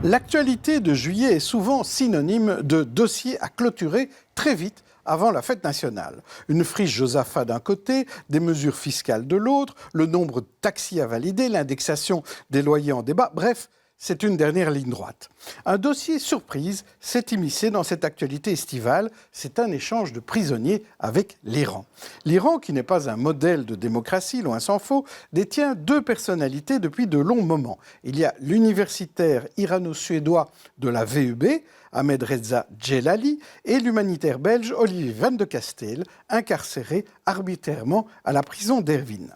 L'actualité de juillet est souvent synonyme de dossier à clôturer très vite avant la fête nationale. Une friche Josaphat d'un côté, des mesures fiscales de l'autre, le nombre de taxis à valider, l'indexation des loyers en débat, bref, c'est une dernière ligne droite. Un dossier surprise s'est immiscé dans cette actualité estivale, c'est un échange de prisonniers avec l'Iran. L'Iran, qui n'est pas un modèle de démocratie, loin s'en faut, détient deux personnalités depuis de longs moments. Il y a l'universitaire irano-suédois de la VUB, Ahmed Reza Djelali, et l'humanitaire belge Olivier Van de Castel, incarcéré arbitrairement à la prison d'Ervin.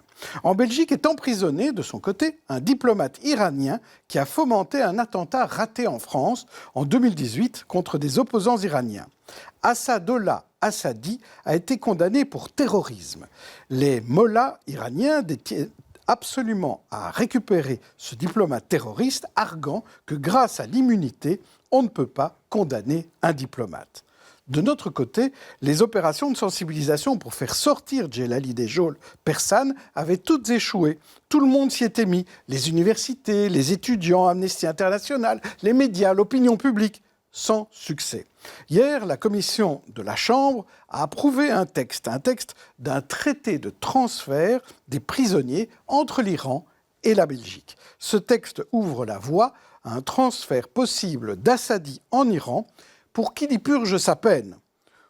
En Belgique est emprisonné, de son côté, un diplomate iranien qui a fomenté un attentat raté en France en 2018 contre des opposants iraniens. Assadollah Assadi a été condamné pour terrorisme. Les mollahs iraniens détiennent absolument à récupérer ce diplomate terroriste, arguant que grâce à l'immunité, on ne peut pas condamner un diplomate. De notre côté, les opérations de sensibilisation pour faire sortir Djelali des geôles persanes avaient toutes échoué. Tout le monde s'y était mis, les universités, les étudiants, Amnesty International, les médias, l'opinion publique, sans succès. Hier, la commission de la Chambre a approuvé un texte d'un traité de transfert des prisonniers entre l'Iran et la Belgique. Ce texte ouvre la voie à un transfert possible d'Assadi en Iran pour qu'il y purge sa peine,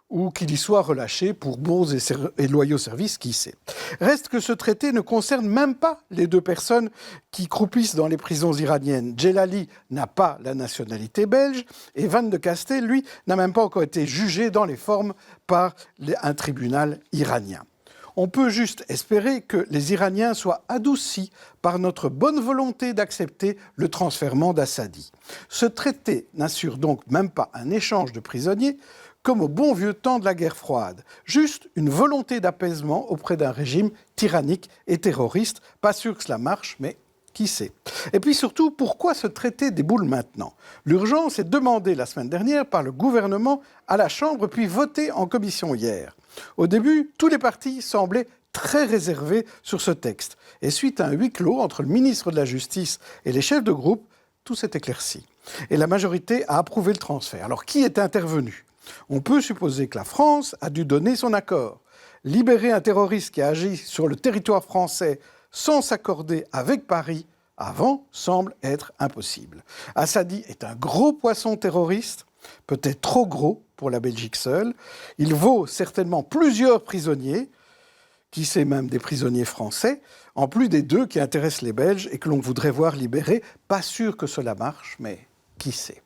ou qu'il y soit relâché pour bons et loyaux services, qui sait. Reste que ce traité ne concerne même pas les deux personnes qui croupissent dans les prisons iraniennes. Djelali n'a pas la nationalité belge, et Van de Castel, lui, n'a même pas encore été jugé dans les formes par un tribunal iranien. On peut juste espérer que les Iraniens soient adoucis par notre bonne volonté d'accepter le transfèrement d'Assadi. Ce traité n'assure donc même pas un échange de prisonniers, comme au bon vieux temps de la guerre froide. Juste une volonté d'apaisement auprès d'un régime tyrannique et terroriste. Pas sûr que cela marche, mais qui sait. Et puis surtout, pourquoi ce traité déboule maintenant ? L'urgence est demandée la semaine dernière par le gouvernement à la Chambre, puis votée en commission hier. Au début, tous les partis semblaient très réservés sur ce texte. Et suite à un huis clos entre le ministre de la Justice et les chefs de groupe, tout s'est éclairci. Et la majorité a approuvé le transfert. Alors, qui est intervenu ? On peut supposer que la France a dû donner son accord. Libérer un terroriste qui a agi sur le territoire français sans s'accorder avec Paris avant semble être impossible. Assadi est un gros poisson terroriste, peut-être trop gros pour la Belgique seule. Il vaut certainement plusieurs prisonniers, qui sait même des prisonniers français, en plus des deux qui intéressent les Belges et que l'on voudrait voir libérés. Pas sûr que cela marche, mais qui sait.